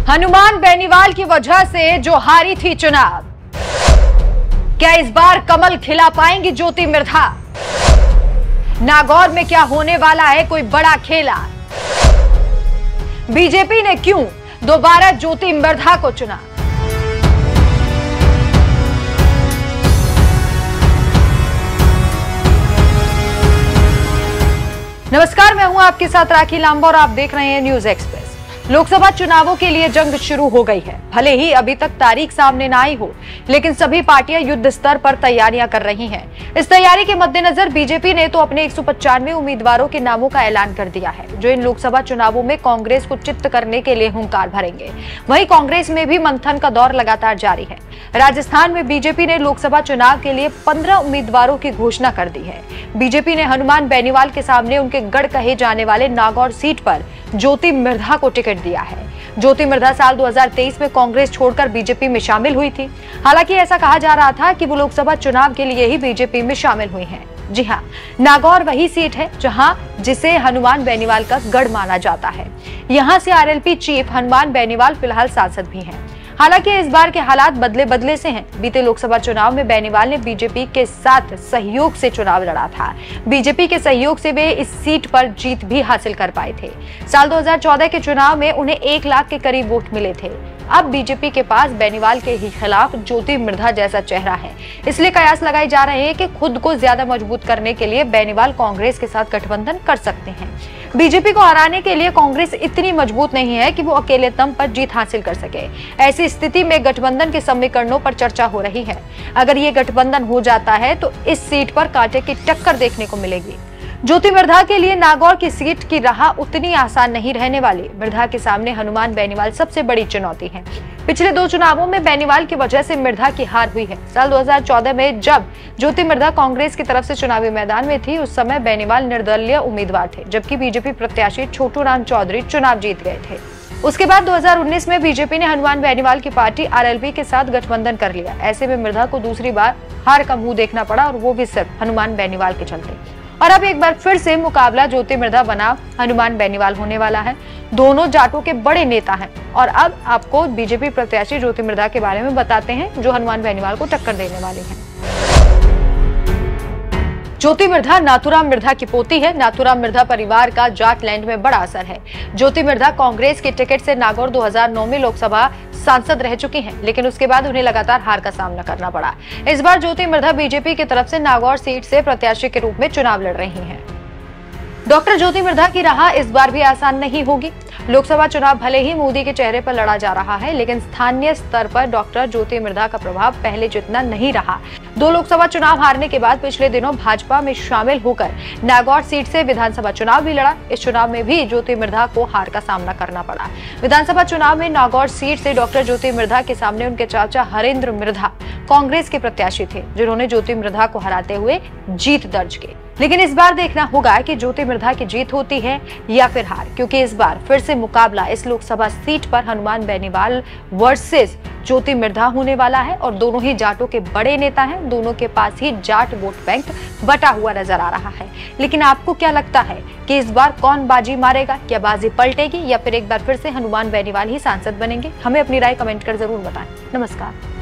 हनुमान बेनीवाल की वजह से जो हारी थी चुनाव, क्या इस बार कमल खिला पाएंगी ज्योति मिर्धा? नागौर में क्या होने वाला है कोई बड़ा खेला? बीजेपी ने क्यों दोबारा ज्योति मिर्धा को चुना? नमस्कार, मैं हूं आपके साथ राखी लांबा और आप देख रहे हैं न्यूज एक्सप्रेस। लोकसभा चुनावों के लिए जंग शुरू हो गई है। भले ही अभी तक तारीख सामने ना आई हो, लेकिन सभी पार्टियां युद्ध स्तर पर तैयारियां कर रही हैं। इस तैयारी के मद्देनजर बीजेपी ने तो अपने 195 उम्मीदवारों के नामों का ऐलान कर दिया है, जो इन लोकसभा चुनावों में कांग्रेस को चित्त करने के लिए हुंकार भरेंगे। वहीं कांग्रेस में भी मंथन का दौर लगातार जारी है। राजस्थान में बीजेपी ने लोकसभा चुनाव के लिए 15 उम्मीदवारों की घोषणा कर दी है। बीजेपी ने हनुमान बेनीवाल के सामने उनके गढ़ कहे जाने वाले नागौर सीट पर ज्योति मिर्धा को टिकट दिया है। ज्योति मिर्धा साल 2023 में कांग्रेस छोड़कर बीजेपी में शामिल हुई थी। हालांकि ऐसा कहा जा रहा था कि वो लोकसभा चुनाव के लिए ही बीजेपी में शामिल हुई हैं। जी हां, नागौर वही सीट है जहां जिसे हनुमान बेनीवाल का गढ़ माना जाता है। यहां से आरएलपी चीफ हनुमान बेनीवाल फिलहाल सांसद भी हैं। हालांकि इस बार के हालात बदले से हैं। बीते लोकसभा चुनाव में बेनीवाल ने बीजेपी के साथ सहयोग से चुनाव लड़ा था। बीजेपी के सहयोग से वे इस सीट पर जीत भी हासिल कर पाए थे। साल 2014 के चुनाव में उन्हें 1 लाख के करीब वोट मिले थे। अब बीजेपी के पास बेनीवाल के ही खिलाफ ज्योति मिर्धा जैसा चेहरा है, इसलिए कयास लगाए जा रहे हैं कि खुद को ज्यादा मजबूत करने के लिए बेनीवाल कांग्रेस के साथ गठबंधन कर सकते हैं। बीजेपी को हराने के लिए कांग्रेस इतनी मजबूत नहीं है कि वो अकेले दम पर जीत हासिल कर सके। ऐसी स्थिति में गठबंधन के समीकरणों पर चर्चा हो रही है। अगर ये गठबंधन हो जाता है तो इस सीट पर कांटे की टक्कर देखने को मिलेगी। ज्योति मिर्धा के लिए नागौर की सीट की राह उतनी आसान नहीं रहने वाली। मिर्धा के सामने हनुमान बेनीवाल सबसे बड़ी चुनौती है। पिछले 2 चुनावों में बेनीवाल की वजह से मिर्धा की हार हुई है। साल 2014 में जब ज्योति मिर्धा कांग्रेस की तरफ से चुनावी मैदान में थी, उस समय बेनीवाल निर्दलीय उम्मीदवार थे, जबकि बीजेपी प्रत्याशी छोटू राम चौधरी चुनाव जीत गए थे। उसके बाद 2019 में बीजेपी ने हनुमान बेनीवाल की पार्टी आरएलपी के साथ गठबंधन कर लिया। ऐसे में मिर्धा को दूसरी बार हार का मुंह देखना पड़ा, और वो भी सिर्फ हनुमान बेनीवाल के चलते। और अब एक बार फिर से मुकाबला ज्योति मिर्धा बना हनुमान बेनीवाल होने वाला है। दोनों जाटों के बड़े नेता हैं। और अब आपको बीजेपी प्रत्याशी ज्योति मिर्धा के बारे में बताते हैं, जो हनुमान बेनीवाल को टक्कर देने वाली हैं। ज्योति मिर्धा नाथूराम मिर्धा की पोती है। नाथूराम मिर्धा परिवार का जाटलैंड में बड़ा असर है। ज्योति मिर्धा कांग्रेस की टिकट से नागौर 2009 में लोकसभा सांसद रह चुकी हैं, लेकिन उसके बाद उन्हें लगातार हार का सामना करना पड़ा। इस बार ज्योति मिर्धा बीजेपी की तरफ से नागौर सीट से प्रत्याशी के रूप में चुनाव लड़ रही हैं। डॉक्टर ज्योति मिर्धा की राह इस बार भी आसान नहीं होगी। लोकसभा चुनाव भले ही मोदी के चेहरे पर लड़ा जा रहा है, लेकिन स्थानीय स्तर पर डॉक्टर ज्योति मिर्धा का प्रभाव पहले जितना नहीं रहा। 2 लोकसभा चुनाव हारने के बाद पिछले दिनों भाजपा में शामिल होकर नागौर सीट से विधानसभा चुनाव भी लड़ा। इस चुनाव में भी ज्योति मिर्धा को हार का सामना करना पड़ा। विधानसभा चुनाव में नागौर सीट से डॉक्टर ज्योति मिर्धा के सामने उनके चाचा हरेंद्र मिर्धा कांग्रेस के प्रत्याशी थे, जिन्होंने ज्योति मिर्धा को हराते हुए जीत दर्ज की। लेकिन इस बार देखना होगा कि ज्योति मिर्धा की जीत होती है या फिर हार, क्योंकि इस बार फिर से मुकाबला इस लोकसभा सीट पर हनुमान बेनीवाल वर्सेस ज्योति मिर्धा होने वाला है। और दोनों ही जाटों के बड़े नेता हैं। दोनों के पास ही जाट वोट बैंक बटा हुआ नजर आ रहा है। लेकिन आपको क्या लगता है कि इस बार कौन बाजी मारेगा? क्या बाजी पलटेगी या फिर एक बार फिर से हनुमान बेनीवाल ही सांसद बनेंगे? हमें अपनी राय कमेंट कर जरूर बताएं। नमस्कार।